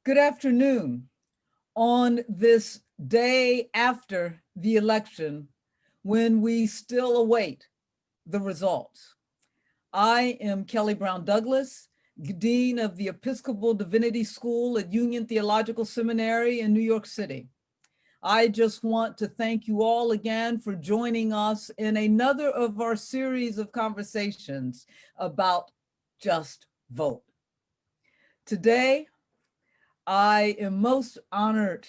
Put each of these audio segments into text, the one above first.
Good afternoon. On this day after the election, when we still await the results, I am Kelly Brown Douglas, Dean of the Episcopal Divinity School at Union Theological Seminary in New York City. I just want to thank you all again for joining us in another of our series of conversations about just vote. Today, I am most honored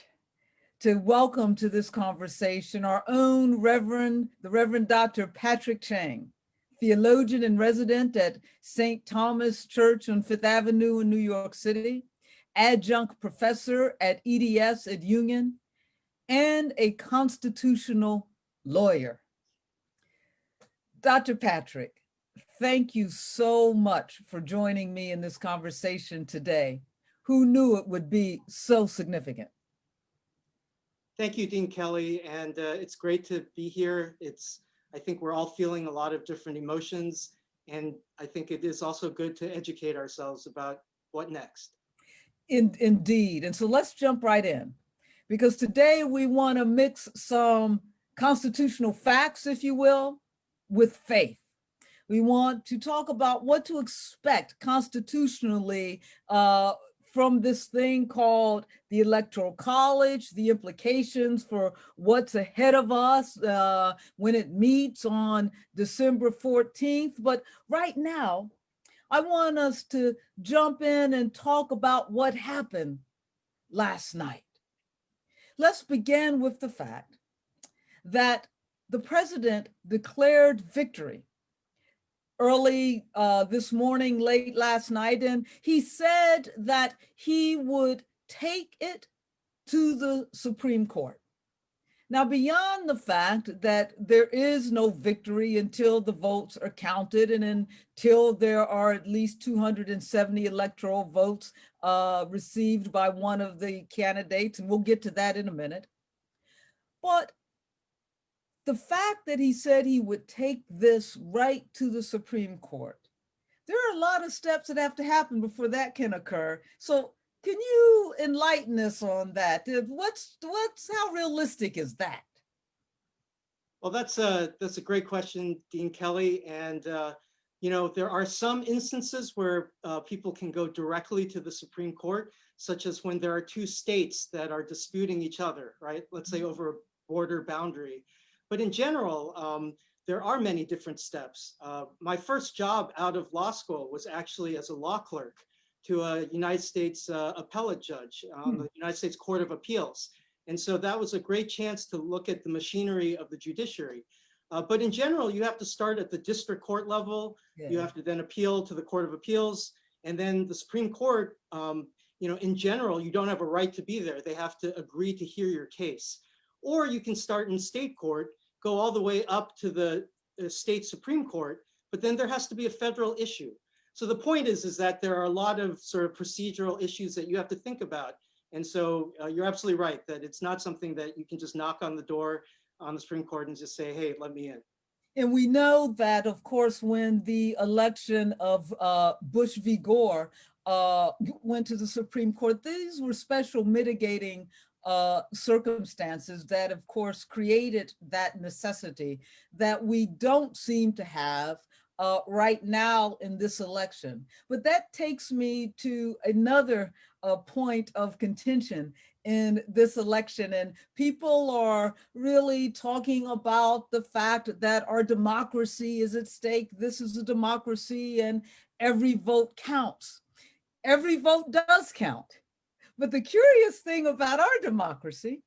to welcome to this conversation our own the Reverend Dr. Patrick Cheng, theologian and resident at St. Thomas Church on Fifth Avenue in New York City, adjunct professor at EDS at Union, and a constitutional lawyer. Dr. Patrick, thank you so much for joining me in this conversation today. Who knew it would be so significant? Thank you, Dean Kelly, and it's great to be here. I think we're all feeling a lot of different emotions, and I think it is also good to educate ourselves about what next. Indeed, and so let's jump right in, because today we want to mix some constitutional facts, if you will, with faith. We want to talk about what to expect constitutionally from this thing called the Electoral College, the implications for what's ahead of us when it meets on December 14th. But right now, I want us to jump in and talk about what happened last night. Let's begin with the fact that the president declared victory early this morning, late last night, and he said that he would take it to the Supreme Court. Now, beyond the fact that there is no victory until the votes are counted and until there are at least 270 electoral votes received by one of the candidates, and we'll get to that in a minute. But the fact that he said he would take this right to the Supreme Court, there are a lot of steps that have to happen before that can occur. So can you enlighten us on that? How realistic is that? Well, that's a great question, Dean Kelly. And there are some instances where people can go directly to the Supreme Court, such as when there are two states that are disputing each other, right? Let's say over a border boundary. But in general, there are many different steps. My first job out of law school was actually as a law clerk to a United States appellate judge on the United States Court of Appeals. And so that was a great chance to look at the machinery of the judiciary. But in general, you have to start at the district court level. Yeah. You have to then appeal to the Court of Appeals. And then the Supreme Court, in general, you don't have a right to be there. They have to agree to hear your case. Or you can start in state court, go all the way up to the state Supreme Court, but then there has to be a federal issue. So the point is that there are a lot of sort of procedural issues that you have to think about. And so you're absolutely right that it's not something that you can just knock on the door on the Supreme Court and just say, hey, let me in. And we know that, of course, when the election of Bush v. Gore went to the Supreme Court, these were special mitigating circumstances that, of course, created that necessity that we don't seem to have right now in this election. But that takes me to another point of contention in this election. And people are really talking about the fact that our democracy is at stake. This is a democracy and every vote counts. Every vote does count. But the curious thing about our democracy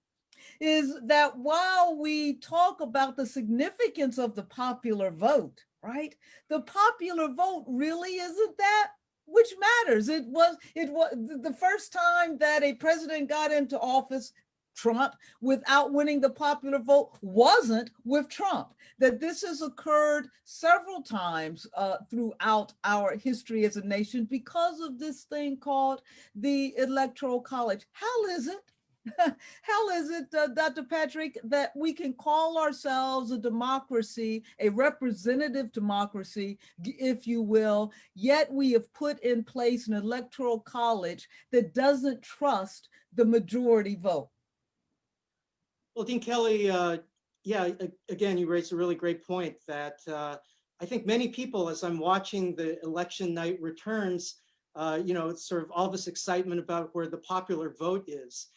is that while we talk about the significance of the popular vote, right? The popular vote really isn't that which matters. It was the first time that a president got into office, Trump, without winning the popular vote wasn't with Trump. That this has occurred several times throughout our history as a nation because of this thing called the Electoral College. How is it How is it, Dr. Patrick, that we can call ourselves a democracy, a representative democracy, if you will, yet we have put in place an electoral college that doesn't trust the majority vote? Well, Dean Kelly, yeah, again, you raised a really great point that I think many people, as I'm watching the election night returns, it's sort of all this excitement about where the popular vote is.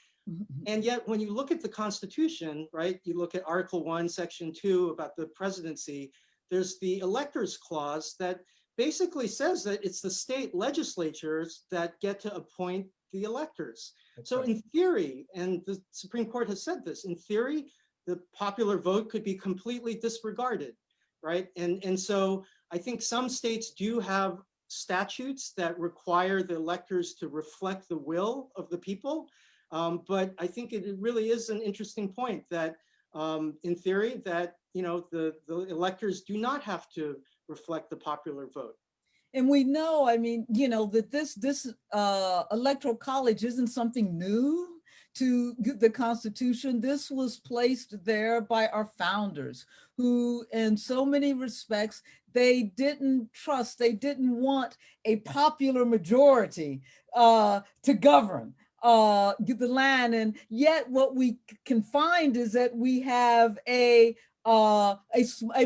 And yet, when you look at the Constitution, right, you look at Article 1, Section 2 about the presidency, there's the electors clause that basically says that it's the state legislatures that get to appoint the electors. So in theory, and the Supreme Court has said this, in theory, the popular vote could be completely disregarded, right? And so I think some states do have statutes that require the electors to reflect the will of the people. But I think it really is an interesting point that in theory that, the electors do not have to reflect the popular vote. And we know, I mean, that this electoral college isn't something new to the Constitution. This was placed there by our founders, who in so many respects, they didn't trust, they didn't want a popular majority to govern the land. And yet what we can find is that we have a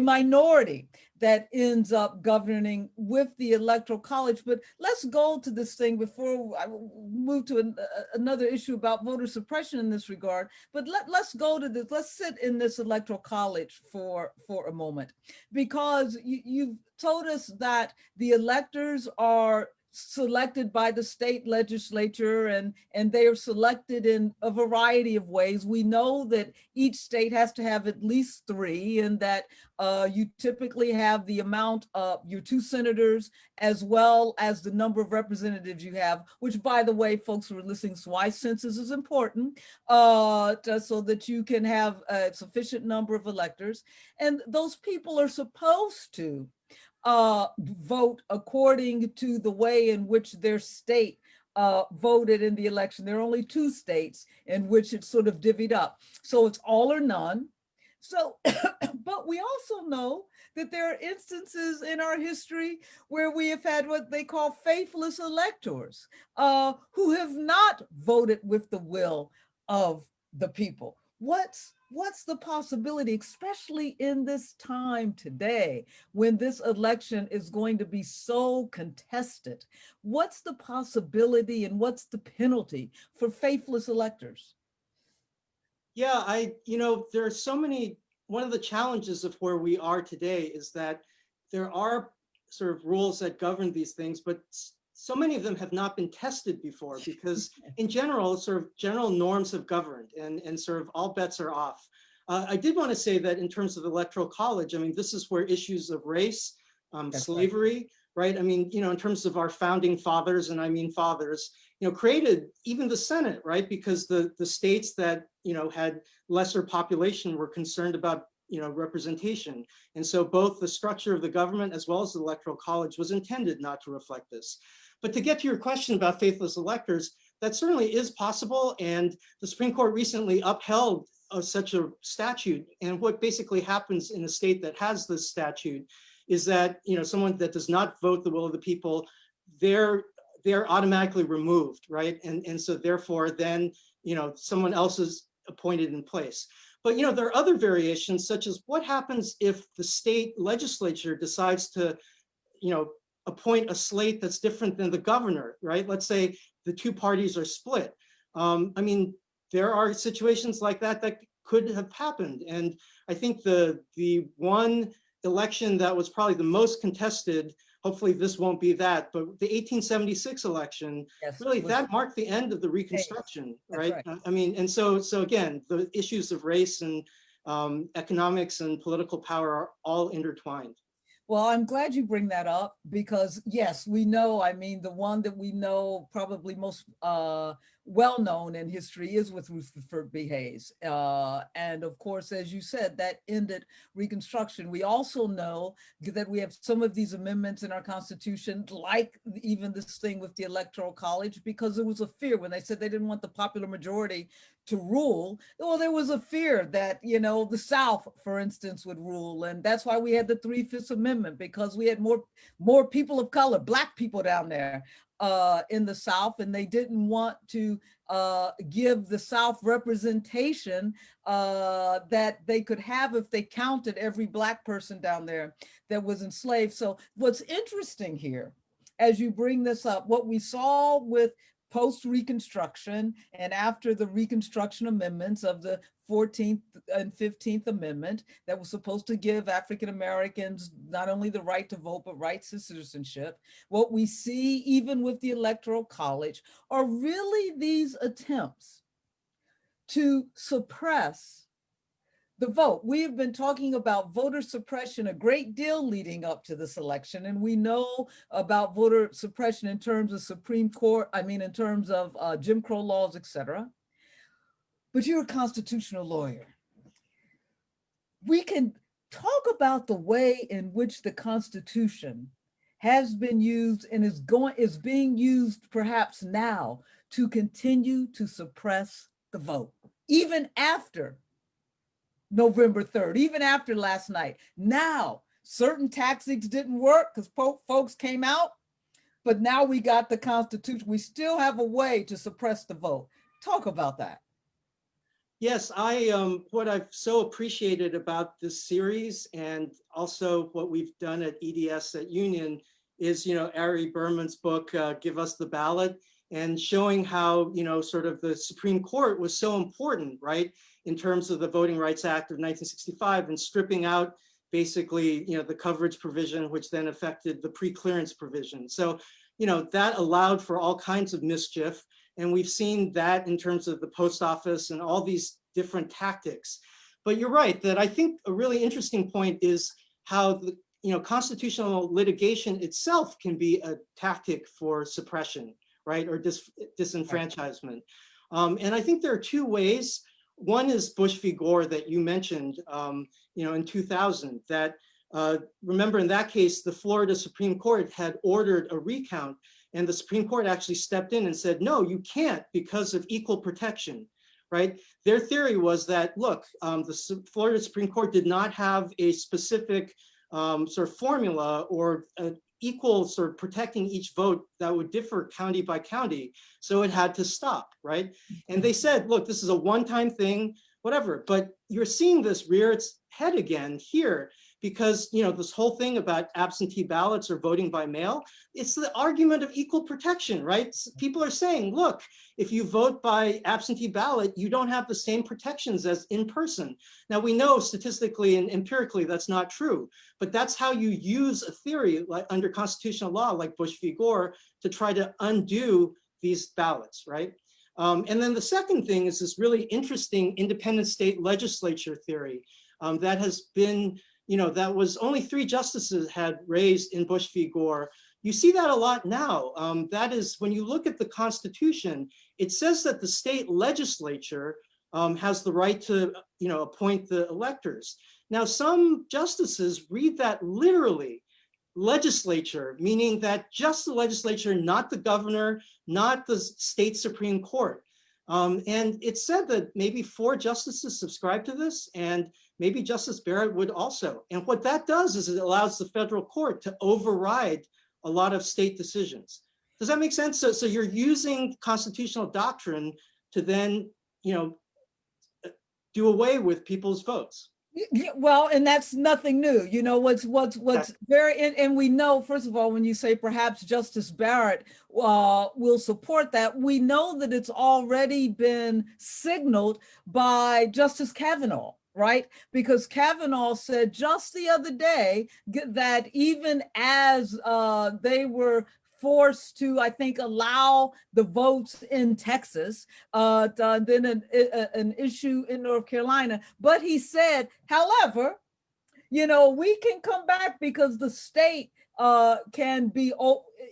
minority that ends up governing with the Electoral College. But let's go to this thing before I move to another issue about voter suppression in this regard. But let's go to this, let's sit in this Electoral College for a moment, because you've told us that the electors are selected by the state legislature, and they are selected in a variety of ways. We know that each state has to have at least 3, and that you typically have the amount of your 2 senators as well as the number of representatives you have, which, by the way, folks who are listening, so why census is important, so that you can have a sufficient number of electors. And those people are supposed to vote according to the way in which their state voted in the election. There are only 2 states in which it's sort of divvied up. So it's all or none. So, but we also know that there are instances in our history where we have had what they call faithless electors who have not voted with the will of the people. What's the possibility, especially in this time today, when this election is going to be so contested? What's the possibility and what's the penalty for faithless electors? Yeah, there are so many, one of the challenges of where we are today is that there are sort of rules that govern these things, but so many of them have not been tested before, because in general, sort of general norms have governed, and sort of all bets are off. I did want to say that in terms of the Electoral College, I mean, this is where issues of race, slavery, right? I mean, in terms of our founding fathers, and I mean fathers, created even the Senate, right? Because the states that, had lesser population were concerned about, representation. And so both the structure of the government as well as the Electoral College was intended not to reflect this. But to get to your question about faithless electors, that certainly is possible. And the Supreme Court recently upheld such a statute. And what basically happens in a state that has this statute is that, someone that does not vote the will of the people, they're automatically removed, right? And so therefore then, someone else is appointed in place. But, there are other variations, such as what happens if the state legislature decides to, appoint a slate that's different than the governor, right? Let's say the 2 parties are split. I mean, there are situations like that that could have happened. And I think the one election that was probably the most contested, hopefully this won't be that, but the 1876 election, really that marked the end of the Reconstruction, right? I mean, and so again, the issues of race and economics and political power are all intertwined. Well, I'm glad you bring that up, because yes, we know, I mean, the one that we know probably most well known in history is with Rutherford B. Hayes. And of course, as you said, that ended Reconstruction. We also know that we have some of these amendments in our Constitution, like even this thing with the Electoral College, because there was a fear when they said they didn't want the popular majority to rule. Well, there was a fear that, you know, the South, for instance, would rule. And that's why we had the 3/5 Amendment, because we had more people of color, Black people down there in the South, and they didn't want to give the South representation that they could have if they counted every Black person down there that was enslaved. So what's interesting here, as you bring this up, what we saw with post-Reconstruction and after the Reconstruction amendments of the 14th and 15th Amendment that was supposed to give African Americans not only the right to vote, but rights to citizenship. What we see even with the Electoral College are really these attempts to suppress the vote. We have been talking about voter suppression a great deal leading up to this election, and we know about voter suppression in terms of Supreme Court, in terms of Jim Crow laws, et cetera. But you're a constitutional lawyer. We can talk about the way in which the Constitution has been used and is being used perhaps now to continue to suppress the vote, even after November 3rd, even after last night. Now, certain tactics didn't work because folks came out, but now we got the Constitution. We still have a way to suppress the vote. Talk about that. Yes, what I've so appreciated about this series, and also what we've done at EDS at Union, is, Ari Berman's book, Give Us the Ballot, and showing how, sort of the Supreme Court was so important, right, in terms of the Voting Rights Act of 1965 and stripping out basically, the coverage provision, which then affected the pre-clearance provision. So, that allowed for all kinds of mischief. And we've seen that in terms of the post office and all these different tactics. But you're right that I think a really interesting point is how the, constitutional litigation itself can be a tactic for suppression, right, or disenfranchisement. And I think there are two ways. One is Bush v. Gore that you mentioned, in 2000. That remember in that case, the Florida Supreme Court had ordered a recount, and the Supreme Court actually stepped in and said, no, you can't because of equal protection, right? Their theory was that, look, the Florida Supreme Court did not have a specific sort of formula or an equal sort of protecting each vote that would differ county by county. So it had to stop, right? And they said, look, this is a one-time thing, whatever, but you're seeing this rear its head again here because, this whole thing about absentee ballots or voting by mail, it's the argument of equal protection, right? People are saying, look, if you vote by absentee ballot, you don't have the same protections as in person. Now we know statistically and empirically that's not true, but that's how you use a theory like under constitutional law, like Bush v. Gore, to try to undo these ballots, right? And then the second thing is this really interesting independent state legislature theory that has been, that was only 3 justices had raised in Bush v. Gore. You see that a lot now. That is, when you look at the Constitution, it says that the state legislature has the right to, appoint the electors. Now, some justices read that literally, legislature, meaning that just the legislature, not the governor, not the state Supreme Court. And it said that maybe 4 justices subscribe to this, and maybe Justice Barrett would also. And what that does is it allows the federal court to override a lot of state decisions. Does that make sense? So you're using constitutional doctrine to then, do away with people's votes. Well, and that's nothing new. What's very, and we know, first of all, when you say perhaps Justice Barrett will support that, we know that it's already been signaled by Justice Kavanaugh, right? Because Kavanaugh said just the other day that even as they were forced to, I think, allow the votes in Texas, then an issue in North Carolina. But he said, however, we can come back because the state can be,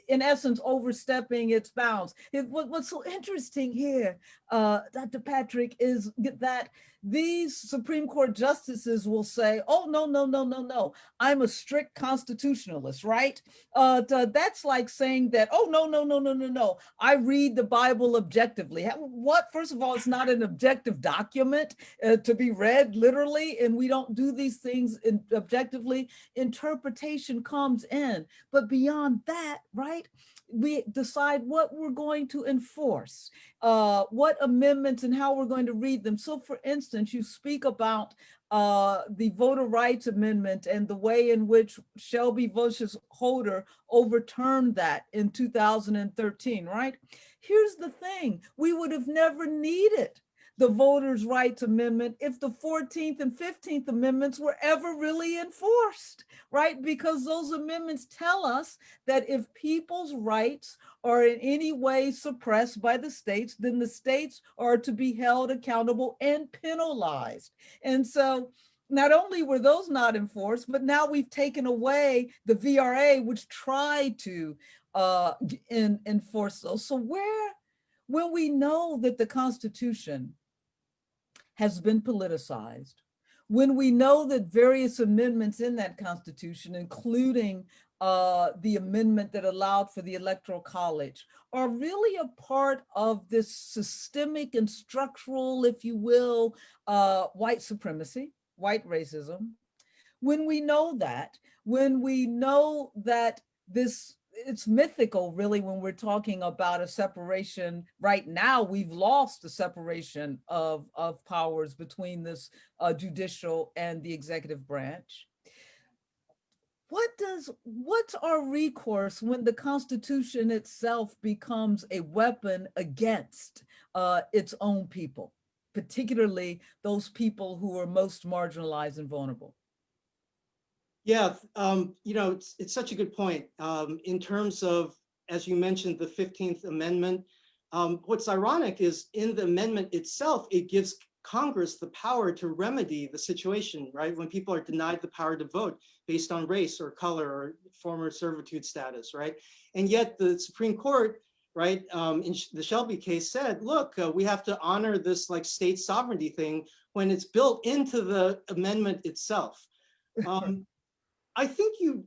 in essence, overstepping its bounds. What's so interesting here, Dr. Patrick, is that these Supreme Court justices will say, oh, no, no, no, no, no, I'm a strict constitutionalist, right? That's like saying that, oh, no, no, no, no, no, no, I read the Bible objectively. What? First of all, it's not an objective document to be read literally, and we don't do these things objectively. Interpretation comes in, but beyond that, right, we decide what we're going to enforce, what amendments and how we're going to read them. So for instance, you speak about the Voter Rights Amendment and the way in which Shelby Versus Holder overturned that in 2013, right? Here's the thing, we would have never needed the Voters' Rights Amendment if the 14th and 15th Amendments were ever really enforced, right? Because those amendments tell us that if people's rights are in any way suppressed by the states, then the states are to be held accountable and penalized. And so not only were those not enforced, but now we've taken away the VRA, which tried to enforce those. So when we know that the Constitution has been politicized, when we know that various amendments in that Constitution, including the amendment that allowed for the Electoral College, are really a part of this systemic and structural, if you will, white supremacy, white racism. When we know that, this, it's mythical really when we're talking about a separation. Right now, we've lost the separation of powers between this judicial and the executive branch. What's our recourse when the Constitution itself becomes a weapon against its own people, particularly those people who are most marginalized and vulnerable? Yeah, it's such a good point. In terms of, as you mentioned, the 15th Amendment, what's ironic is in the amendment itself, it gives Congress the power to remedy the situation, right? When people are denied the power to vote based on race or color or former servitude status, right? And yet the Supreme Court, right, in the Shelby case said, look, we have to honor this like state sovereignty thing when it's built into the amendment itself. I think you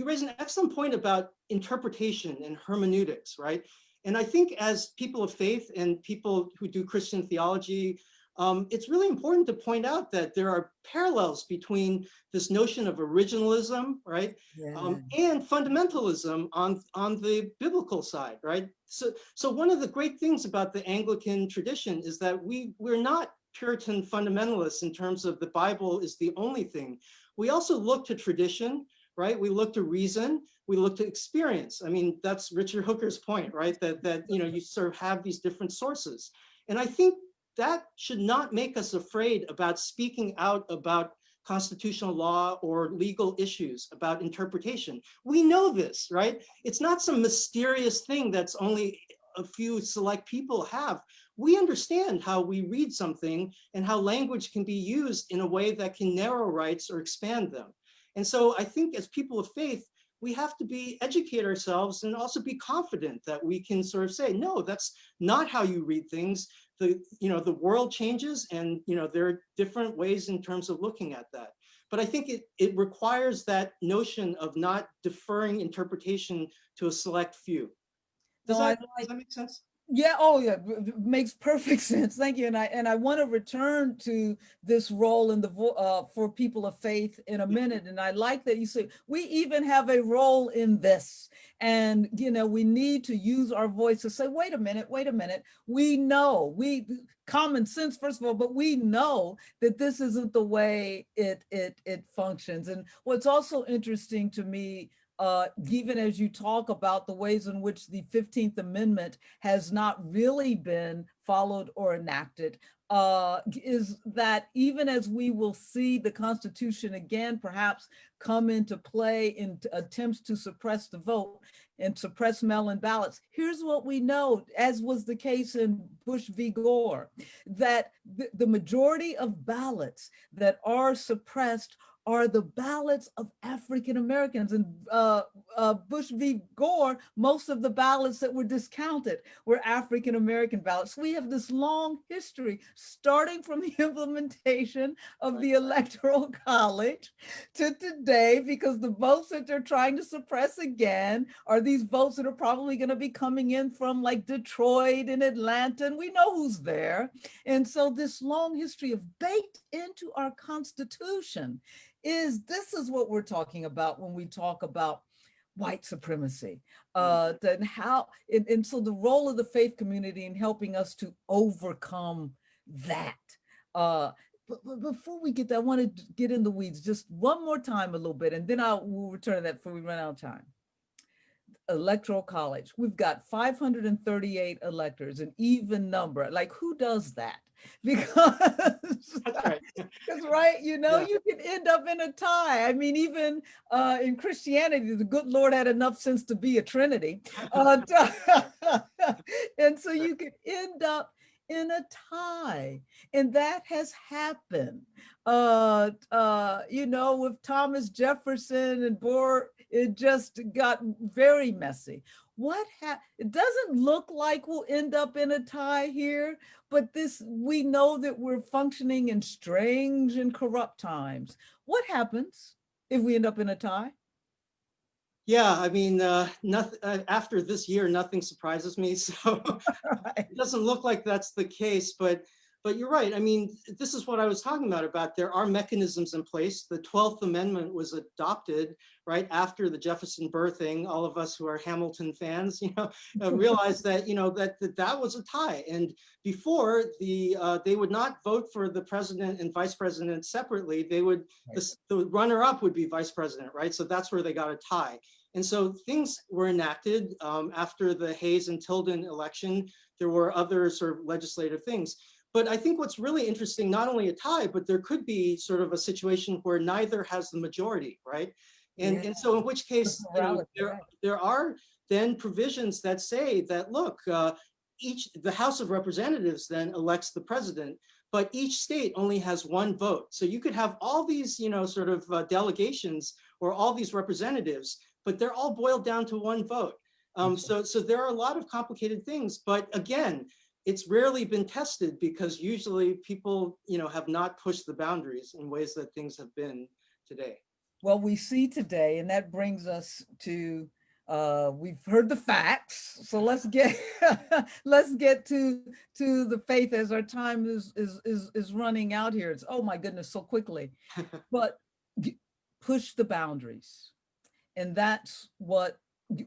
raise an excellent point about interpretation and hermeneutics, right? And I think as people of faith and people who do Christian theology, it's really important to point out that there are parallels between this notion of originalism, right, Yeah. and fundamentalism on the biblical side, right? So one of the great things about the Anglican tradition is that we're not Puritan fundamentalists in terms of the Bible is the only thing. We also look to tradition, right? We look to reason, we look to experience. I mean, that's Richard Hooker's point, right? That you sort of have these different sources. And I think that should not make us afraid about speaking out about constitutional law or legal issues, about interpretation. We know this, right? It's not some mysterious thing that's only a few select people have. We understand how we read something and how language can be used in a way that can narrow rights or expand them. And so I think as people of faith, we have to educate ourselves and also be confident that we can sort of say, no, that's not how you read things. The world changes and there are different ways in terms of looking at that. But I think it requires that notion of not deferring interpretation to a select few. Does that make sense? Yeah, oh yeah, makes perfect sense. Thank you. And I want to return to this role in the for people of faith in a minute. And I like that you say we even have a role in this. And we need to use our voice to say, wait a minute. We know, common sense, first of all, but we know that this isn't the way it functions. And what's also interesting to me, even as you talk about the ways in which the 15th Amendment has not really been followed or enacted, is that even as we will see the Constitution again perhaps come into play in attempts to suppress the vote and suppress mail-in ballots, here's what we know, as was the case in Bush v. Gore, that the majority of ballots that are suppressed are the ballots of African Americans. And Bush v. Gore, most of the ballots that were discounted were African American ballots. We have this long history, starting from the implementation of the Electoral College to today, because the votes that they're trying to suppress again are these votes that are probably going to be coming in from like Detroit and Atlanta, and we know who's there. And so this long history of baked into our Constitution this is what we're talking about when we talk about white supremacy. Then how, and so the role of the faith community in helping us to overcome that. But before we get there, I want to get in the weeds just one more time a little bit, and then we'll return to that before we run out of time. Electoral College. We've got 538 electors, an even number. Like, who does that? Because That's right. Because, right, you know, you can end up in a tie. I mean, even in Christianity, the good Lord had enough sense to be a Trinity. And so you could end up in a tie. And that has happened. You know, with Thomas Jefferson and Boer, it just got very messy. It doesn't look like we'll end up in a tie here, but we know that we're functioning in strange and corrupt times. What happens if we end up in a tie? Yeah, I mean, nothing after this year, nothing surprises me. So Right. it doesn't look like that's the case, but you're right. I mean, this is what I was talking about there are mechanisms in place. The 12th Amendment was adopted right after the Jefferson birthing. All of us who are Hamilton fans, realized that, that was a tie. And before they would not vote for the president and vice president separately. They would, the runner-up would be vice president, right? So that's where they got a tie. And so things were enacted after the Hayes and Tilden election. There were other sort of legislative things. But I think what's really interesting, not only a tie, but there could be sort of a situation where neither has the majority, right? And so in which case, there are then provisions that say that, look, the House of Representatives then elects the president, but each state only has one vote. So you could have all these, sort of delegations or all these representatives, but they're all boiled down to one vote. So there are a lot of complicated things, but again, it's rarely been tested because usually people, have not pushed the boundaries in ways that things have been today. Well, we see today, and that brings us to, we've heard the facts. So let's get to the faith as our time is running out here. It's, oh my goodness, so quickly. But push the boundaries. And that's what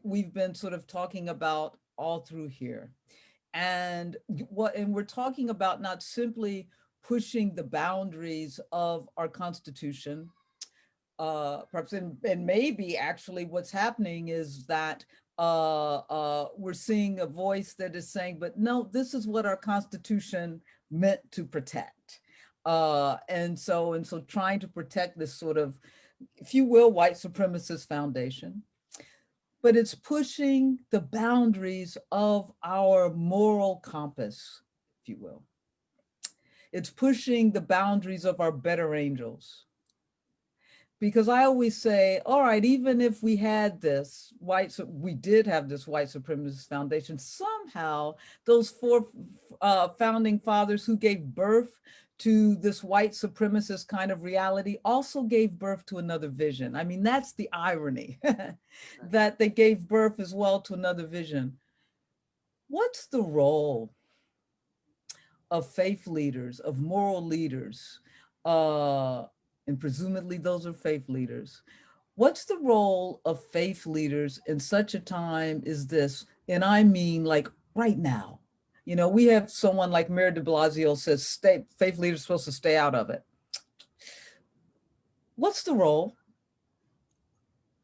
we've been sort of talking about all through here. And we're talking about not simply pushing the boundaries of our Constitution, perhaps, and maybe actually what's happening is that we're seeing a voice that is saying, but no, this is what our Constitution meant to protect. And so trying to protect this sort of, if you will, white supremacist foundation. But it's pushing the boundaries of our moral compass, if you will. It's pushing the boundaries of our better angels. Because I always say, all right, even if we had this we did have this white supremacist foundation, somehow those four founding fathers who gave birth to this white supremacist kind of reality also gave birth to another vision. I mean, that's the irony, that they gave birth as well to another vision. What's the role of faith leaders, of moral leaders, and presumably those are faith leaders? What's the role of faith leaders in such a time as this? And I mean, like right now. We have someone like Mayor de Blasio says, faith leaders are supposed to stay out of it. What's the role?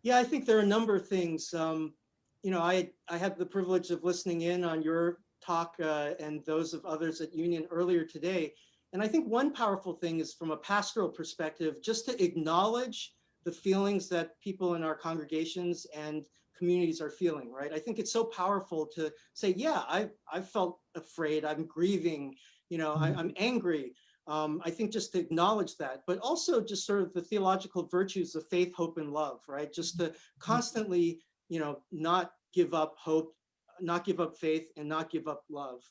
Yeah, I think there are a number of things. I had the privilege of listening in on your talk and those of others at Union earlier today. And I think one powerful thing is, from a pastoral perspective, just to acknowledge the feelings that people in our congregations and communities are feeling, right? I think it's so powerful to say, yeah, I felt afraid, I'm grieving, I'm angry. I think just to acknowledge that, but also just sort of the theological virtues of faith, hope, and love, right? Just to constantly, not give up hope, not give up faith, and not give up love.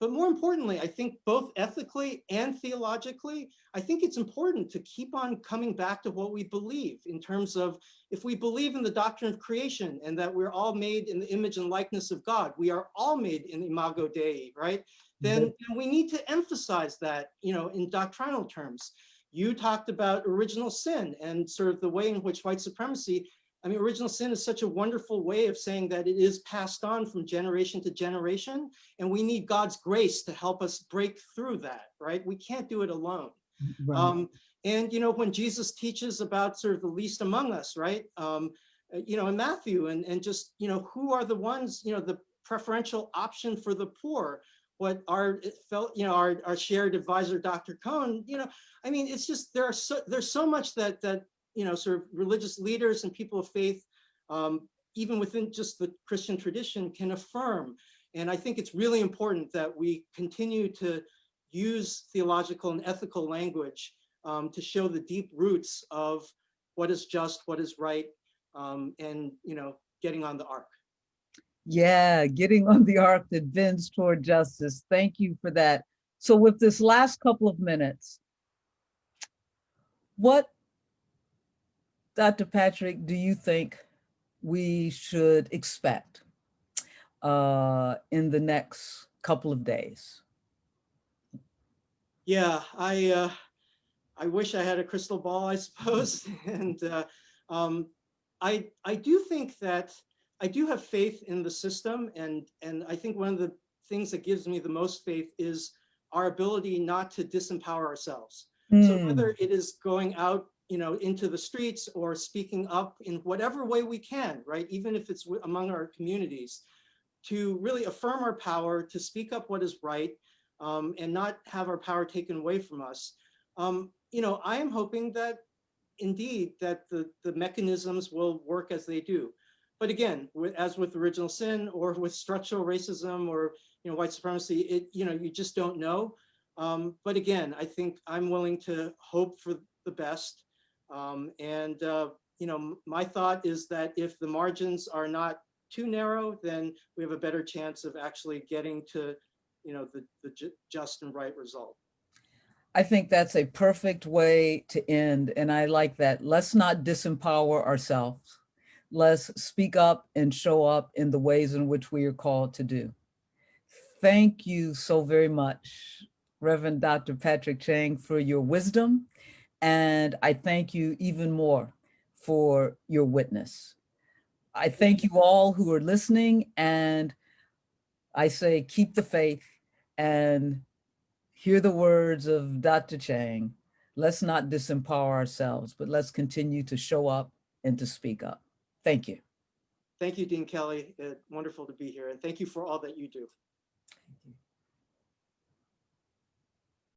But more importantly, I think both ethically and theologically, I think it's important to keep on coming back to what we believe in terms of, if we believe in the doctrine of creation and that we're all made in the image and likeness of God, we are all made in imago Dei, right? Then we need to emphasize that, in doctrinal terms. You talked about original sin and sort of the way in which white supremacy, original sin is such a wonderful way of saying that it is passed on from generation to generation, and we need God's grace to help us break through that, right? We can't do it alone. Right. And, when Jesus teaches about sort of the least among us, right? In Matthew, and just, who are the ones, the preferential option for the poor, what our shared advisor, Dr. Cohn, it's just, there's so much that sort of religious leaders and people of faith, even within just the Christian tradition, can affirm. And I think it's really important that we continue to use theological and ethical language to show the deep roots of what is just, what is right, and getting on the ark. Yeah, getting on the arc that bends toward justice. Thank you for that. So with this last couple of minutes, what, Dr. Patrick, do you think we should expect in the next couple of days? Yeah, I wish I had a crystal ball, I suppose. And I do think that I do have faith in the system, and I think one of the things that gives me the most faith is our ability not to disempower ourselves. So whether it is going out, into the streets or speaking up in whatever way we can, right? Even if it's among our communities, to really affirm our power, to speak up what is right, and not have our power taken away from us. I am hoping that indeed that the mechanisms will work as they do. But again, as with original sin or with structural racism or white supremacy, you just don't know. But again, I think I'm willing to hope for the best. My thought is that if the margins are not too narrow, then we have a better chance of actually getting to the just and right result. I think that's a perfect way to end. And I like that. Let's not disempower ourselves. Let's speak up and show up in the ways in which we are called to do. Thank you so very much, Reverend Dr. Patrick Cheng, for your wisdom. And I thank you even more for your witness. I thank you all who are listening, and I say keep the faith and hear the words of Dr. Cheng. Let's not disempower ourselves, but let's continue to show up and to speak up. Thank you. Thank you, Dean Kelly. Wonderful to be here. And thank you for all that you do.